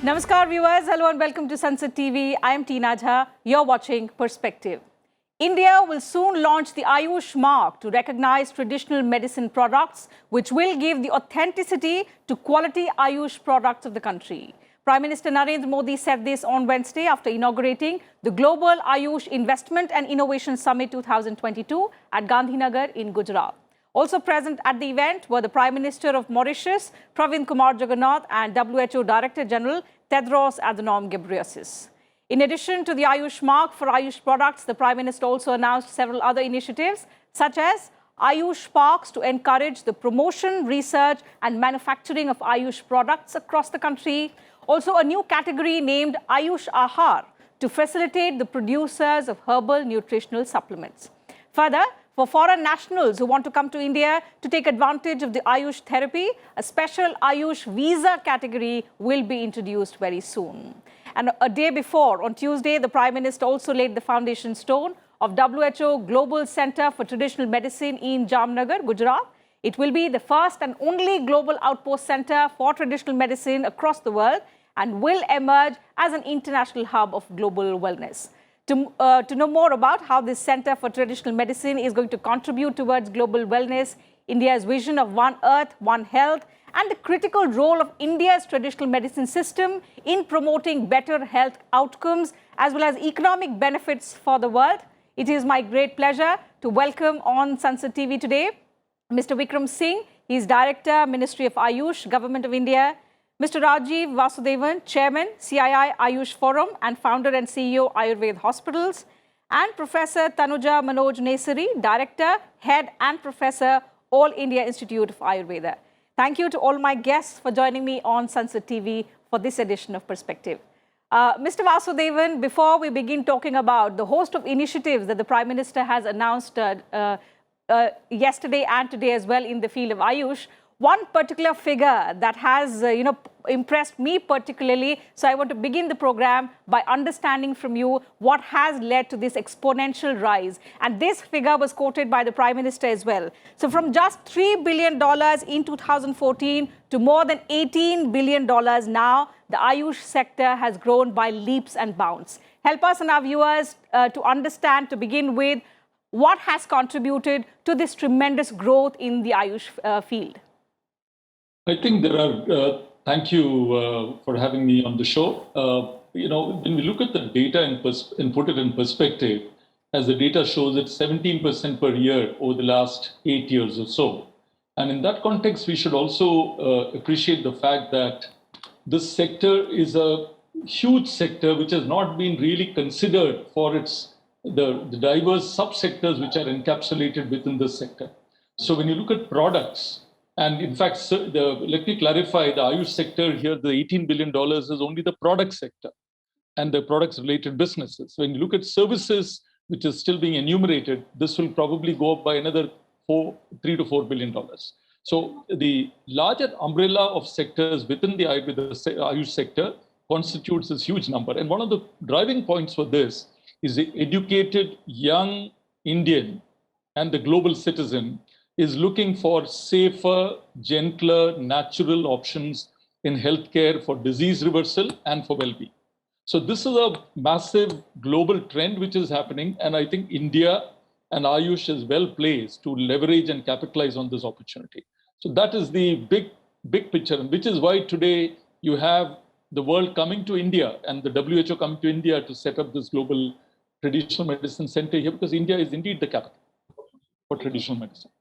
Namaskar viewers, hello and welcome to Sansad TV. I am Tina Jha. You're watching Perspective. India will soon launch the Ayush mark to recognize traditional medicine products, which will give the authenticity to quality Ayush products of the country. Prime Minister Narendra Modi said this on Wednesday after inaugurating the Global Ayush Investment and Innovation Summit 2022 at Gandhinagar in Gujarat. Also present at the event were the Prime Minister of Mauritius, Pravind Kumar Jugnauth, and WHO Director General Tedros Adhanom Ghebreyesus. In addition to the Ayush mark for Ayush products, the Prime Minister also announced several other initiatives, such as Ayush parks to encourage the promotion, research, and manufacturing of Ayush products across the country. Also, a new category named Ayush Aahar to facilitate the producers of herbal nutritional supplements. Further, for foreign nationals who want to come to India to take advantage of the Ayush therapy, a special Ayush visa category will be introduced very soon. And a day before, on Tuesday, the Prime Minister also laid the foundation stone of WHO Global Center for Traditional Medicine in Jamnagar, Gujarat. It will be the first and only global outpost center for traditional medicine across the world and will emerge as an international hub of global wellness. To know more about how this Center for Traditional Medicine is going to contribute towards global wellness, India's vision of One Earth, One Health, and the critical role of India's traditional medicine system in promoting better health outcomes as well as economic benefits for the world, it is my great pleasure to welcome on Sansad TV today Mr. Vikram Singh. He is Director, Ministry of Ayush, Government of India. Mr. Rajiv Vasudevan, Chairman, CII Ayush Forum and Founder and CEO, Ayurveda Hospitals. And Professor Tanuja Manoj Nesari, Director, Head and Professor, All India Institute of Ayurveda. Thank you to all my guests for joining me on Sansad TV for this edition of Perspective. Mr. Vasudevan, before we begin talking about the host of initiatives that the Prime Minister has announced yesterday and today as well in the field of Ayush, one particular figure that has, impressed me particularly. So I want to begin the program by understanding from you what has led to this exponential rise. And this figure was quoted by the Prime Minister as well. So from just $3 billion in 2014 to more than $18 billion now, the Ayush sector has grown by leaps and bounds. Help us and our viewers to understand, to begin with, what has contributed to this tremendous growth in the Ayush field. I think there are, thank you for having me on the show. When we look at the data and put it in perspective, as the data shows, it's 17% per year over the last 8 years or so. And in that context, we should also appreciate the fact that this sector is a huge sector which has not been really considered for the diverse subsectors which are encapsulated within this sector. So when you look at products, and in fact, let me clarify, the Ayush sector here, the $18 billion is only the product sector and the products related businesses. When you look at services, which is still being enumerated, this will probably go up by another $3 to $4 billion. So the larger umbrella of sectors within the Ayush sector constitutes this huge number. And one of the driving points for this is the educated young Indian and the global citizen is looking for safer, gentler, natural options in healthcare for disease reversal and for well-being. So this is a massive global trend which is happening, and I think India and Ayush is well placed to leverage and capitalize on this opportunity. So that is the big picture, which is why today you have the world coming to India and the WHO coming to India to set up this global traditional medicine center here, because India is indeed the capital for traditional medicine.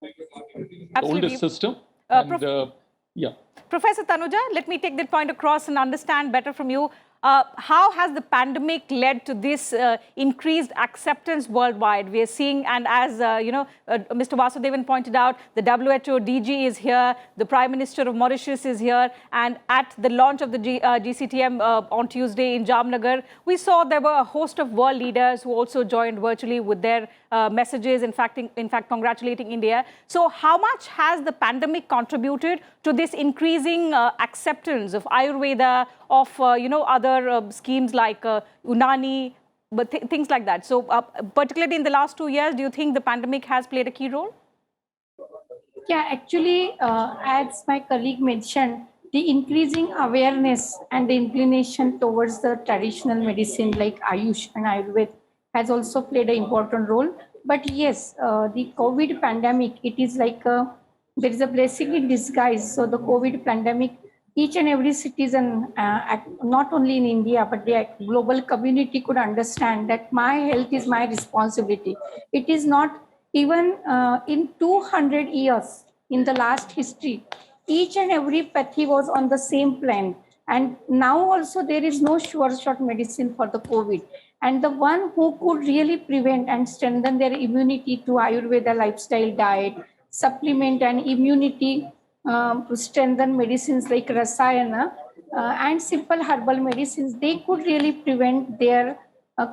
The oldest system. Professor Tanuja, let me take that point across and understand better from you. How has the pandemic led to this increased acceptance worldwide? We are seeing, and as Mr. Vasudevan pointed out, the WHO DG is here, the Prime Minister of Mauritius is here, and at the launch of the GCTM on Tuesday in Jamnagar, we saw there were a host of world leaders who also joined virtually with their messages, in fact, congratulating India. So how much has the pandemic contributed to this increasing acceptance of Ayurveda, of other schemes like Unani, but things like that? So particularly in the last 2 years, do you think the pandemic has played a key role? Yeah, actually, as my colleague mentioned, the increasing awareness and the inclination towards the traditional medicine like Ayush and Ayurveda has also played an important role. But yes, the COVID pandemic, it is like there is a blessing in disguise. So the COVID pandemic, each and every citizen, not only in India, but the global community could understand that my health is my responsibility. It is not even in 200 years in the last history, each and every pathy was on the same plan. And now also there is no sure shot medicine for the COVID. And the one who could really prevent and strengthen their immunity to Ayurveda lifestyle diet, supplement and immunity to strengthen medicines like Rasayana and simple herbal medicines, they could really prevent their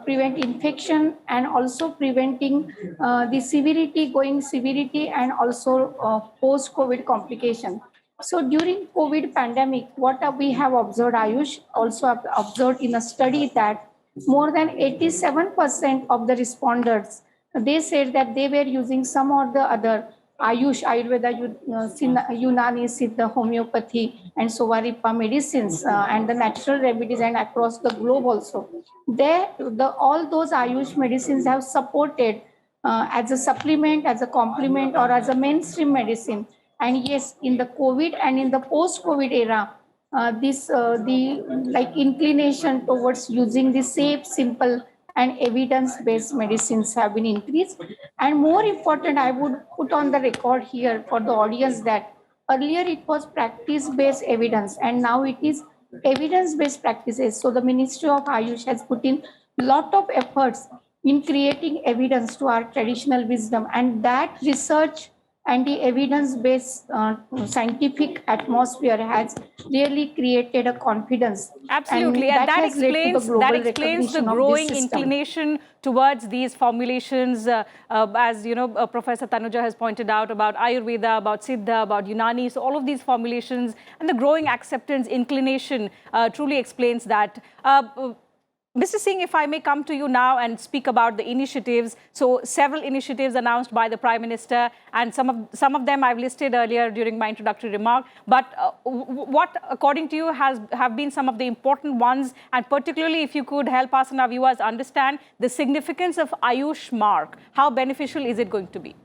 prevent infection and also preventing the severity and also post-COVID complication. So during COVID pandemic, what we have observed, Ayush also observed in a study that more than 87% of the respondents, they said that they were using some or the other Ayush, Ayurveda, Unani, Siddha, homeopathy, and Sovaripa medicines and the natural remedies and across the globe also. All those Ayush medicines have supported as a supplement, as a complement, or as a mainstream medicine. And yes, in the COVID and in the post-COVID era, the inclination towards using the safe, simple, and evidence-based medicines have been increased. And more important, I would put on the record here for the audience that earlier it was practice-based evidence, and now it is evidence-based practices. So the Ministry of Ayush has put in a lot of efforts in creating evidence to our traditional wisdom, and that research and the evidence-based scientific atmosphere has really created a confidence. Absolutely, and that explains the growing inclination towards these formulations, as you know, Professor Tanuja has pointed out about Ayurveda, about Siddha, about Unani. So all of these formulations and the growing acceptance, inclination truly explains that. Mr. Singh, if I may come to you now and speak about the initiatives. So several initiatives announced by the Prime Minister, and some of them I've listed earlier during my introductory remark. But what, according to you, have been some of the important ones, and particularly if you could help us and our viewers understand the significance of Ayush Mark. How beneficial is it going to be?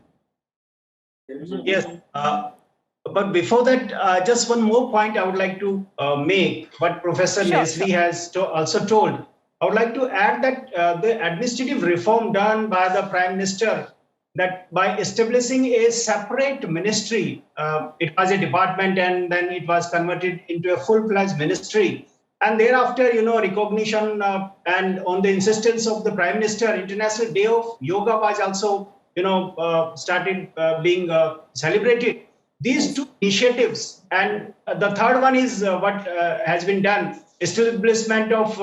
Yes. But before that, just one more point I would like to make, what Professor Leslie has also told. I would like to add that the administrative reform done by the Prime Minister, that by establishing a separate ministry, it was a department and then it was converted into a full-fledged ministry. And thereafter, recognition and on the insistence of the Prime Minister, International Day of Yoga was also, started being celebrated. These two initiatives, and the third one is what has been done, establishment of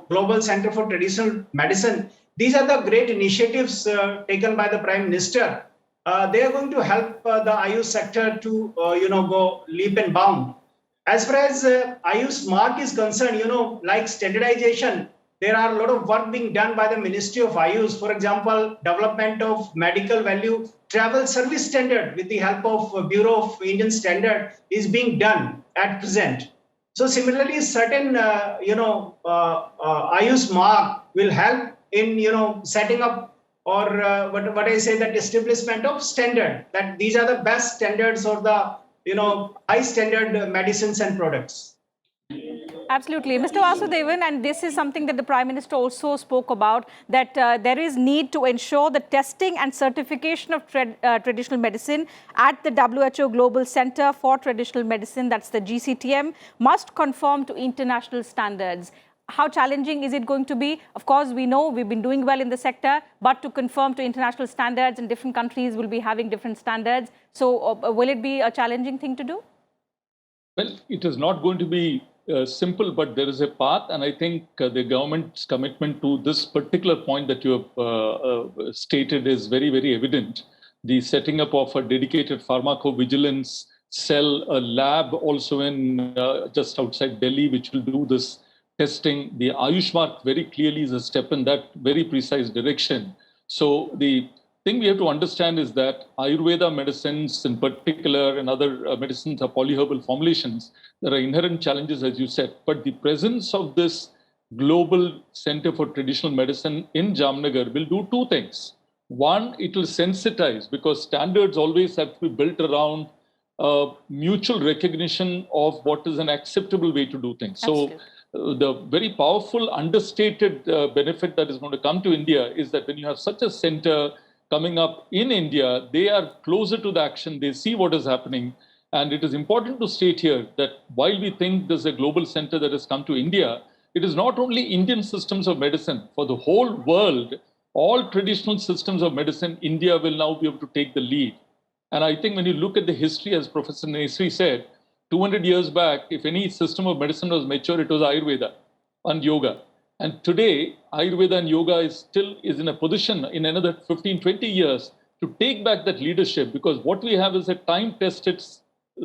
Global Center for Traditional Medicine. These are the great initiatives taken by the Prime Minister. They are going to help the Ayush sector to go leap and bound. As far as Ayush Mark is concerned, like standardization, there are a lot of work being done by the Ministry of Ayush. For example, development of medical value travel service standard with the help of Bureau of Indian Standard is being done at present. So similarly, certain Ayush Mark will help in setting up or what I say, that establishment of standard, that these are the best standards or the high standard medicines and products. Absolutely. Mr. Vasudevan, and this is something that the Prime Minister also spoke about, that there is need to ensure the testing and certification of traditional medicine at the WHO Global Center for Traditional Medicine, that's the GCTM, must conform to international standards. How challenging is it going to be? Of course, we know we've been doing well in the sector, but to conform to international standards, and different countries will be having different standards. So will it be a challenging thing to do? Well, it is not going to be simple, but there is a path, and I think the government's commitment to this particular point that you have stated is very, very evident. The setting up of a dedicated pharmacovigilance cell, a lab also in just outside Delhi, which will do this testing. The Ayush Mark very clearly is a step in that very precise direction. So the thing we have to understand is that Ayurveda medicines in particular and other medicines are polyherbal formulations. There are inherent challenges, as you said, but the presence of this global center for traditional medicine in Jamnagar will do two things. One, it will sensitize, because standards always have to be built around mutual recognition of what is an acceptable way to do things. Absolutely. So the very powerful understated benefit that is going to come to India is that when you have such a center coming up in India, they are closer to the action, they see what is happening. And it is important to state here that while we think there's a global center that has come to India, it is not only Indian systems of medicine. For the whole world, all traditional systems of medicine, India will now be able to take the lead. And I think when you look at the history, as Professor Nesri said, 200 years back, if any system of medicine was mature, it was Ayurveda and yoga. And today, Ayurveda and yoga is in a position in another 15, 20 years to take back that leadership, because what we have is a time-tested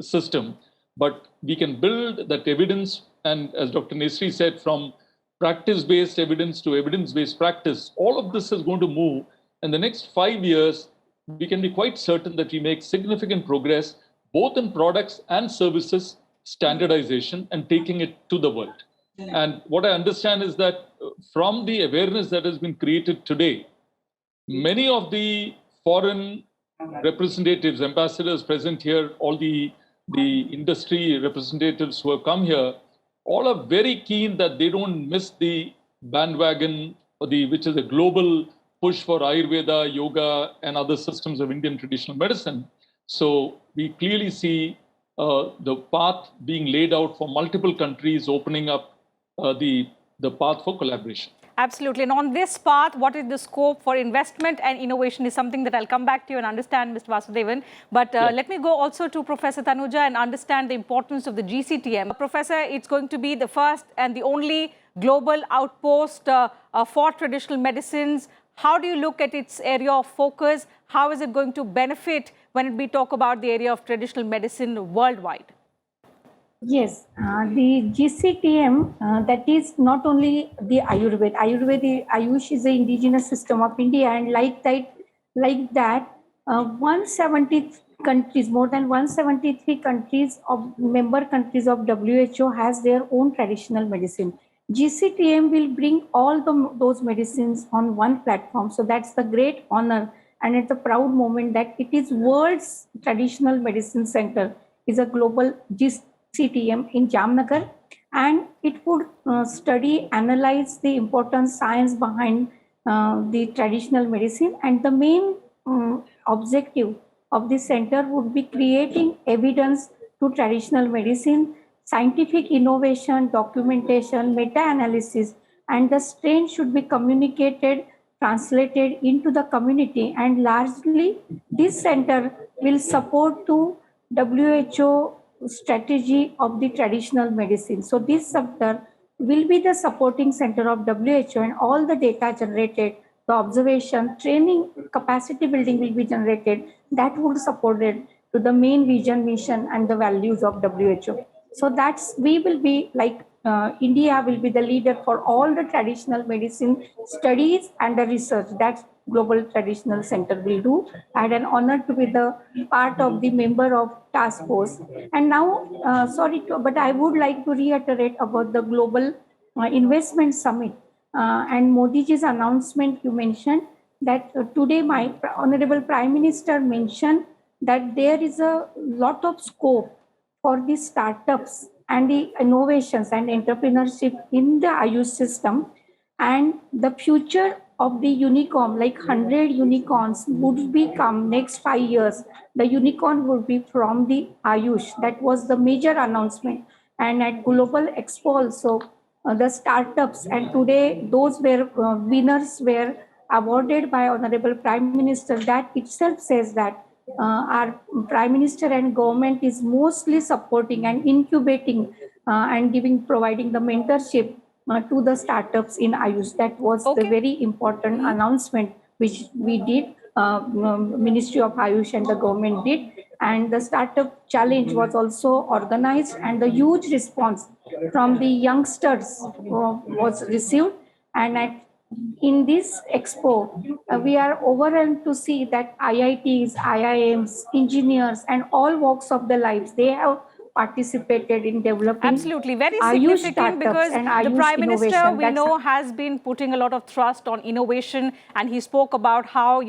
system, but we can build that evidence. And as Dr. Nesri said, from practice-based evidence to evidence-based practice, all of this is going to move. In the next 5 years, we can be quite certain that we make significant progress, both in products and services, standardization, and taking it to the world. And what I understand is that from the awareness that has been created today, many of the foreign representatives, ambassadors present here, all the industry representatives who have come here, all are very keen that they don't miss the bandwagon, which is a global push for Ayurveda, yoga, and other systems of Indian traditional medicine. So we clearly see the path being laid out for multiple countries, opening up the path for collaboration. Absolutely. And on this path, what is the scope for investment and innovation is something that I'll come back to you and understand, Mr. Vasudevan. But let me go also to Professor Tanuja and understand the importance of the GCTM. Professor, it's going to be the first and the only global outpost for traditional medicines. How do you look at its area of focus? How is it going to benefit when we talk about the area of traditional medicine worldwide? Yes, the GCTM, that is not only the Ayurveda. Ayush is the indigenous system of India, and like that, 170 countries, more than 173 countries of member countries of WHO has their own traditional medicine. GCTM will bring all those medicines on one platform. So that's the great honor, and it's a proud moment that it is world's traditional medicine center is a global GCTM in Jamnagar, and it would study, analyze the important science behind the traditional medicine, and the main objective of this center would be creating evidence to traditional medicine, scientific innovation, documentation, meta-analysis, and the strain should be communicated, translated into the community, and largely this center will support to WHO strategy of the traditional medicine. So this center will be the supporting center of WHO, and all the data generated, the observation, training, capacity building will be generated that would support it to the main vision, mission, and the values of WHO. So we will be like India will be the leader for all the traditional medicine studies and the research that Global Traditional Center will do. I had an honor to be the part of the member of task force. And now, but I would like to reiterate about the Global Investment Summit and Modiji's announcement. You mentioned that today my Honorable Prime Minister mentioned that there is a lot of scope for the startups and the innovations and entrepreneurship in the Ayush system, and the future of the unicorn, like 100 unicorns would become next 5 years. The unicorn would be from the Ayush. That was the major announcement. And at Global Expo also, the startups, and today those were winners were awarded by Honorable Prime Minister. That itself says that our Prime Minister and government is mostly supporting and incubating and providing the mentorship to the startups in Ayush. That was the very important announcement which we did, Ministry of Ayush and the government did. And the startup challenge was also organized, and the huge response from the youngsters was received. And at In this expo, we are overwhelmed to see that IITs, IIMs, engineers, and all walks of the lives, they have participated in developing Absolutely, very Ayush significant startups because and the Ayush Prime Minister, innovation. we know, has been putting a lot of thrust on innovation, and he spoke about how,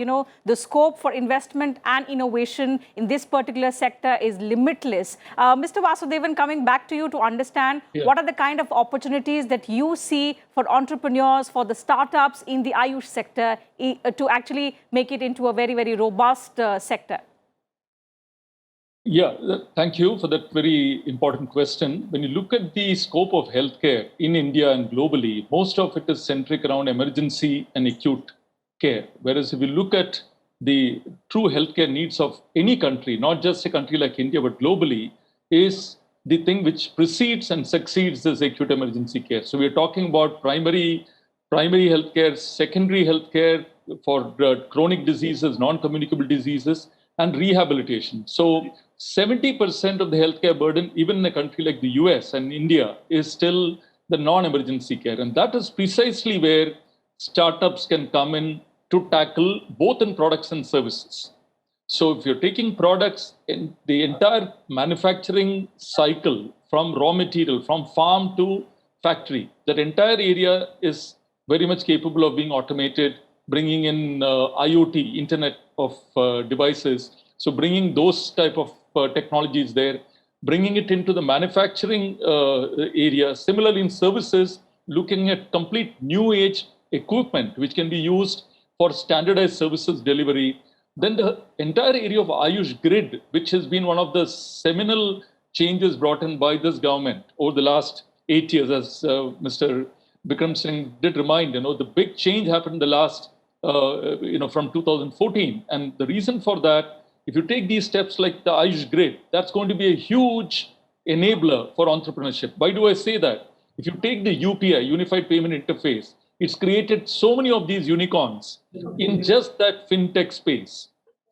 the scope for investment and innovation in this particular sector is limitless. Mr. Vasudevan, coming back to you to understand what are the kind of opportunities that you see for entrepreneurs, for the startups in the Ayush sector to actually make it into a very, very robust sector? Yeah, thank you for that very important question. When you look at the scope of healthcare in India and globally, most of it is centric around emergency and acute care. Whereas if you look at the true healthcare needs of any country, not just a country like India, but globally, is the thing which precedes and succeeds this acute emergency care. So we're talking about primary healthcare, secondary healthcare for chronic diseases, non-communicable diseases, and rehabilitation. So 70% of the healthcare burden, even in a country like the US and India, is still the non-emergency care. And that is precisely where startups can come in to tackle both in products and services. So if you're taking products in the entire manufacturing cycle from raw material, from farm to factory, that entire area is very much capable of being automated, bringing in IoT, Internet of Devices. So bringing those type of technologies there, bringing it into the manufacturing area. Similarly, in services, looking at complete new age equipment, which can be used for standardized services delivery. Then the entire area of Ayush grid, which has been one of the seminal changes brought in by this government over the last 8 years, as Mr. Bikram Singh did remind, the big change happened in the last, from 2014. And the reason for that, if you take these steps like the Ayush grid, that's going to be a huge enabler for entrepreneurship. Why do I say that? If you take the UPI, Unified Payment Interface, it's created so many of these unicorns in just that fintech space.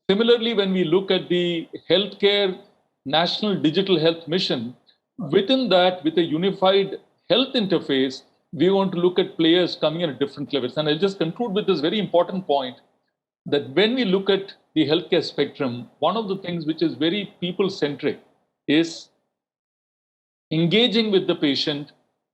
Similarly, when we look at the healthcare National Digital Health Mission, within that, with a unified health interface, we want to look at players coming in at different levels. And I'll just conclude with this very important point that when we look at the healthcare spectrum, one of the things which is very people-centric is engaging with the patient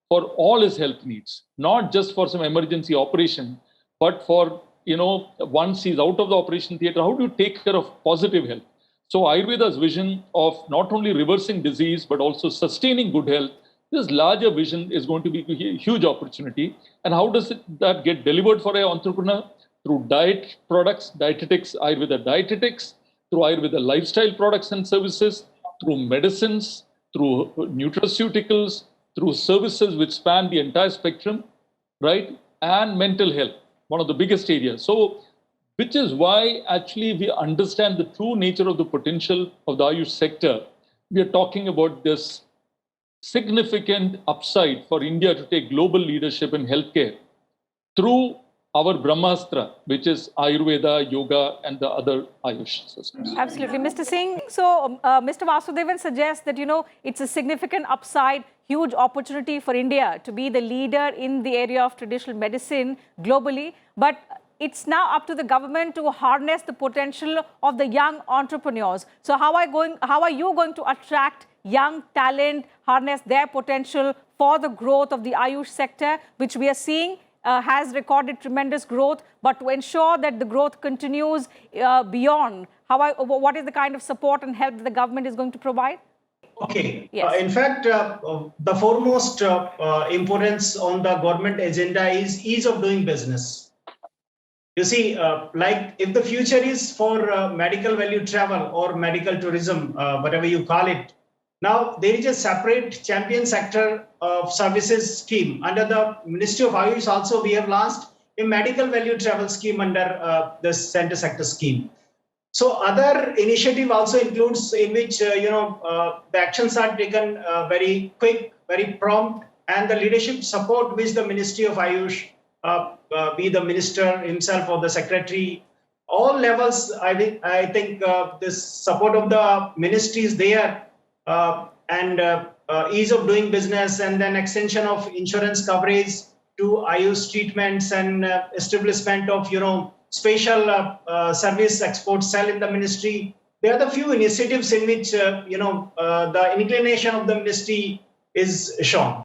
for all his health needs, not just for some emergency operation, but for, once he's out of the operation theater, how do you take care of positive health? So Ayurveda's vision of not only reversing disease, but also sustaining good health, this larger vision is going to be a huge opportunity. And how does that get delivered for an entrepreneur? Through diet products, dietetics, Ayurveda dietetics, through Ayurveda lifestyle products and services, through medicines, through nutraceuticals, through services which span the entire spectrum, right? And mental health, one of the biggest areas. So, which is why actually we understand the true nature of the potential of the Ayush sector. We are talking about this significant upside for India to take global leadership in healthcare through our Brahmastra, which is Ayurveda, Yoga, and the other Ayush systems. Absolutely. Mr. Singh, so Mr. Vasudevan suggests that, it's a significant upside, huge opportunity for India to be the leader in the area of traditional medicine globally. But it's now up to the government to harness the potential of the young entrepreneurs. So how are you going to attract young talent, harness their potential for the growth of the Ayush sector, which we are seeing has recorded tremendous growth, but to ensure that the growth continues beyond, what is the kind of support and help that the government is going to provide? Okay. Yes. In fact, the foremost importance on the government agenda is ease of doing business. You see, like if the future is for medical value travel or medical tourism, whatever you call it, now there is a separate champion sector of services scheme under the Ministry of Ayush. Also, we have launched a medical value travel scheme under the center sector scheme. So other initiative also includes in which the actions are taken very quick, very prompt, and the leadership support which the Ministry of Ayush, be the minister himself or the secretary, all levels. I think this support of the ministry is there, and ease of doing business, and then extension of insurance coverage, to Ayush treatments and establishment of, special service export cell in the ministry. There are the few initiatives in which, the inclination of the ministry is shown.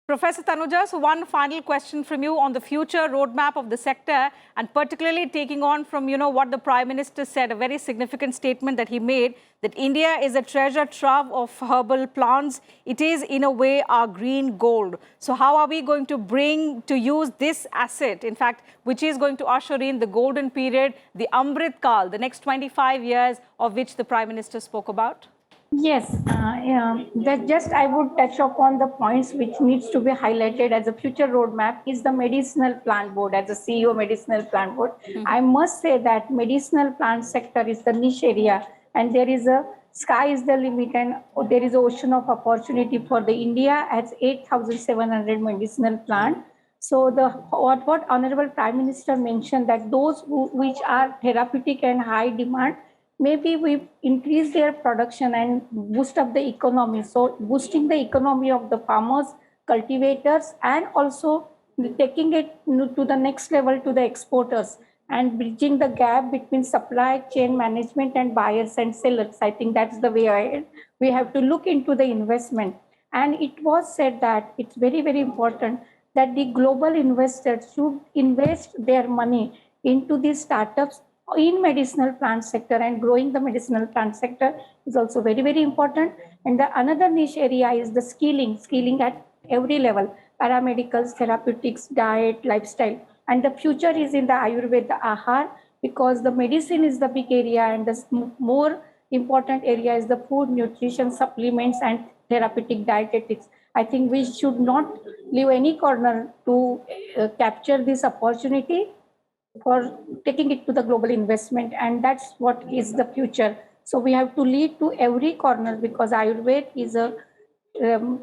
Professor Tanuja, so one final question from you on the future roadmap of the sector, and particularly taking on from, what the Prime Minister said, a very significant statement that he made, that India is a treasure trove of herbal plants. It is, in a way, our green gold. So how are we going to bring to use this asset, in fact, which is going to usher in the golden period, the Amrit Kal, the next 25 years of which the Prime Minister spoke about? Yes, that just I would touch upon the points which needs to be highlighted as a future roadmap is the medicinal plant board. As a CEO medicinal plant board, I must say that medicinal plant sector is the niche area, and there is a sky is the limit, and there is an ocean of opportunity for the India as 8,700 medicinal plant. So what Honorable Prime Minister mentioned, that those which are therapeutic and high demand, maybe we increase their production and boost up the economy. So boosting the economy of the farmers, cultivators, and also taking it to the next level to the exporters and bridging the gap between supply chain management and buyers and sellers. I think that's the way ahead. We have to look into the investment. And it was said that it's very, very important that the global investors should invest their money into these startups in medicinal plant sector, and growing the medicinal plant sector is also very, very important. And the another niche area is the skilling at every level, paramedicals, therapeutics, diet, lifestyle. And the future is in the Ayurveda Aahar, because the medicine is the big area, and the more important area is the food, nutrition, supplements, and therapeutic dietetics. I think we should not leave any corner to capture this opportunity for taking it to the global investment, and that's what is the future. So we have to lead to every corner, because Ayurveda is a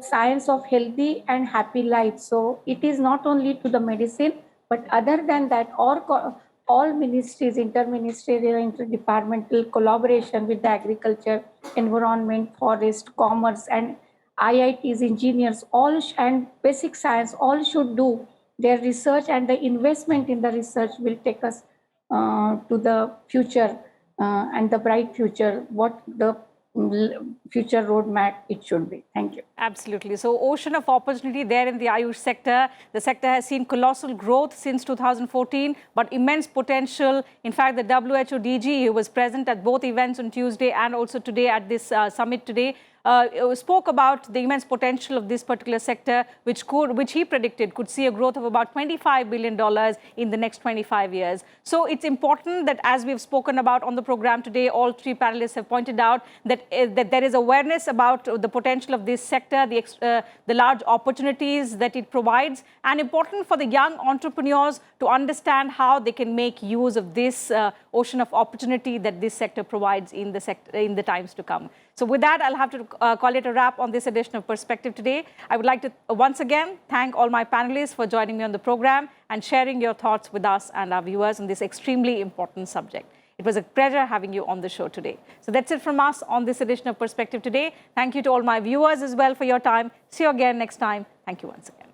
science of healthy and happy life. So it is not only to the medicine, but other than that, all ministries, interministerial, interdepartmental collaboration with the agriculture, environment, forest, commerce, and IITs, engineers, all and basic science, all should do their research, and the investment in the research will take us to the future and the bright future, what the future roadmap it should be. Thank you. Absolutely. So ocean of opportunity there in the Ayush sector. The sector has seen colossal growth since 2014, but immense potential. In fact, the WHO DG, who was present at both events on Tuesday and also today at this summit today, spoke about the immense potential of this particular sector, which he predicted could see a growth of about $25 billion in the next 25 years. So it's important that, as we've spoken about on the program today, all three panelists have pointed out that, that there is awareness about the potential of this sector, the large opportunities that it provides, and important for the young entrepreneurs to understand how they can make use of this ocean of opportunity that this sector provides in the times to come. So with that, I'll have to call it a wrap on this edition of Perspective today. I would like to once again thank all my panelists for joining me on the program and sharing your thoughts with us and our viewers on this extremely important subject. It was a pleasure having you on the show today. So that's it from us on this edition of Perspective today. Thank you to all my viewers as well for your time. See you again next time. Thank you once again.